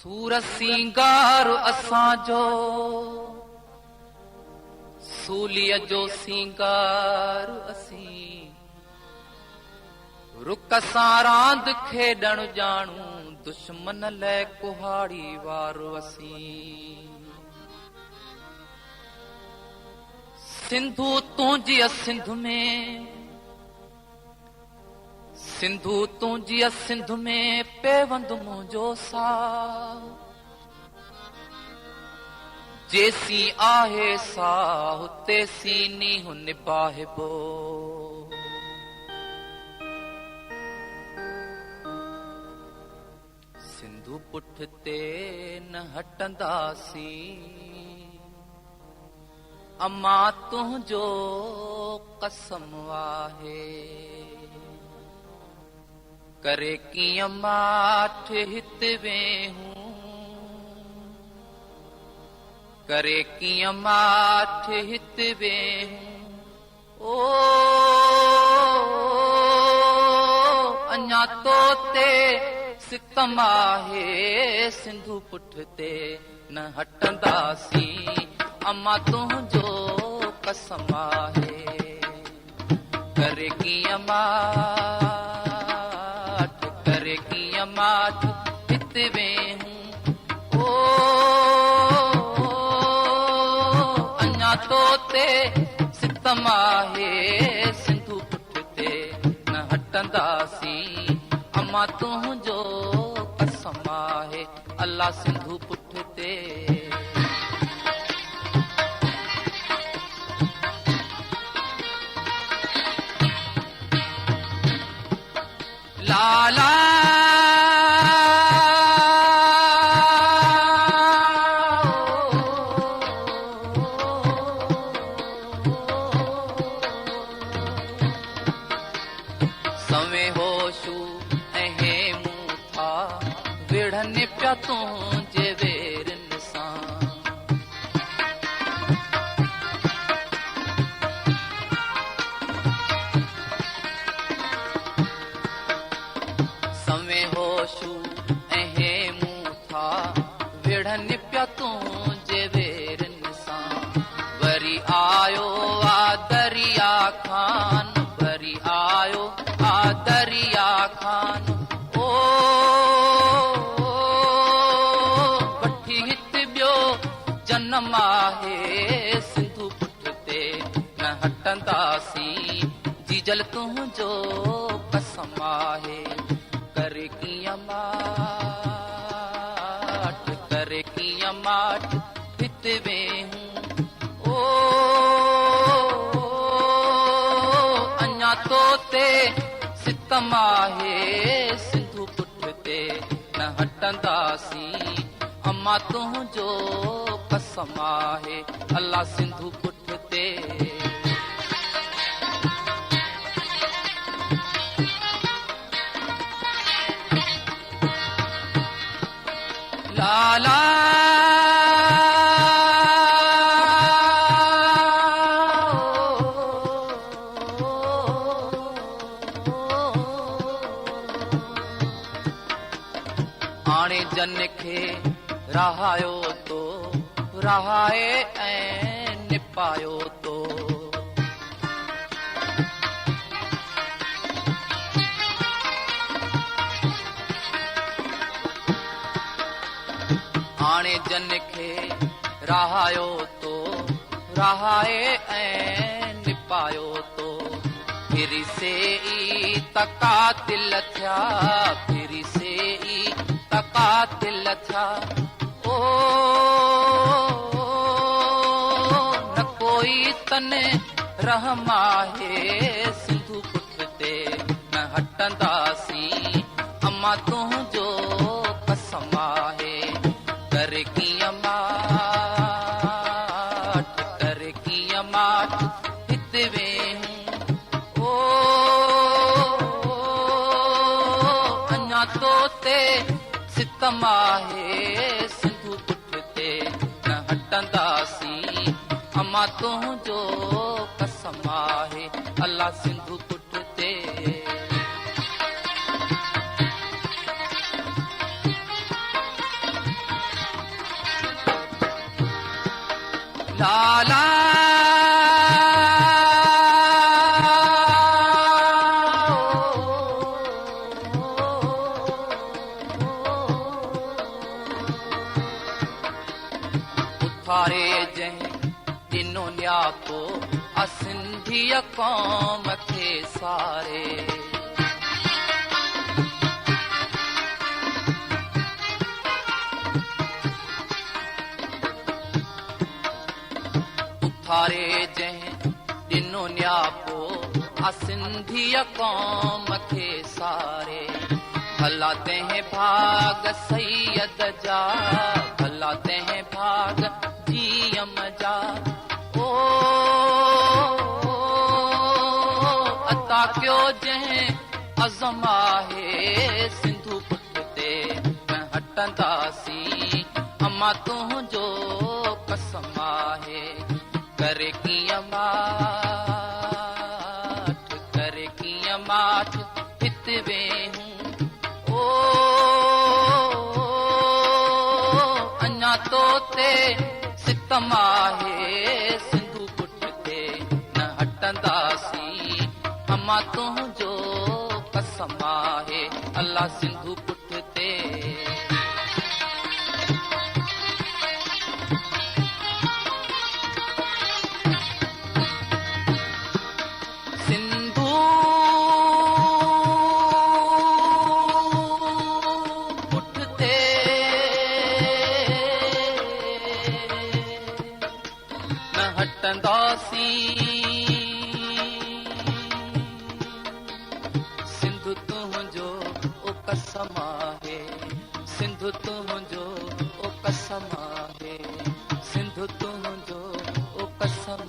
सूरत सिंगार असांजो सूलीअ जो सिंगार असीं रुक सां रांद खेॾण ॼाणू दुश्मन लाइ कुहाड़ी वारो असीं सिंधु तुंहिंजी सिंध में सिंधु तुंहिंजी सिंध में पेवंद मुंहिंजो साह जेसी आहे साह तेसी नीहु निभाइबो सिंधु पुठिते न हटंदासीं अम्मा तुंहिंजो कसम आहे करे कीअं माठ हित वेहूं करे कीअं माठ हित वेहूं ओ अञा तो ते सितम आहे सिंधु पुठिते न हटंदासीं अम्मा तुंहिंजो कसम आहे करे कीअं माठ हित वेहूं ओ अञा तो ते सितम आहे सिंधु पुठिते न हटंदासीं अम्मा तुंहिंजो कसम आहे अल्लाह सिंधु पुठिते लाला सवे होशू ऐं मूं था विढ़नि पिया तुंहिंजे वेरनि सां सवे होशू ऐं मूं था विढ़नि पिया तुंहिंजे वेरनि सां वरी आयो आ दरिया खान वरी आयो आ दरिया खान ओ वठी हित ॿियो जनम आहे सिंधु पुठिते न हटंदासीं जीजल तुंहिंजो कसम आहे करे कीअं माठ हित वेहूं ओ अञा तो ते सितम आहे सिंधु पुठिते न हटंदासीं अम्मा तुंहिंजो कसम आहे अल्लाह सिंधु पुठिते लाला हाणे जन खे रहायो तो रहाए ऐं निपायो तो हाणे जन खे रहायो तो रहाए ऐं निपायो तो फिरी से ई तकातिल थिया फिरी से ई तकातिल थिया ओ न कोई तने रहम आहे सिंधु पुठिते न हटंदासीं अम्मा तुंहिंजो कसम आहे करे कीअं माठ हित वेहूं ओ अञा तो ते सितम आहे सिंधु पुठिते न हटंदासीं अम्मा तुंहिंजो कसम आहे अल्लाह सिंधु पुठिते लाला उथारे जंहिं ॾिनो न्यापो सिंधीअ क़ौम खे सारे उथारे जंहिं ॾिनो न्यापो सिंधीअ क़ौम खे सारे भला तंहिं भाग सैयद जा भला तंहिं भाग जीअम जा ओ अता कयो जंहिं अज़म आहे सिंधु पुट ते हटंदासीं अमा तुंहिंजो कसम आहे करे कीअं माठ हित वेहूं ओ अञा तो ते सितम आहे सिंधु पुट ते न हटंदासीं अमा तुंहिंजो कसम आहे अल्लाह सिंधु पुट ते सिंधु तुंहिंजो ओ कसम आहे सिंधु तुंहिंजो ओ कसम आहे सिंधु तुंहिंजो ओ कसम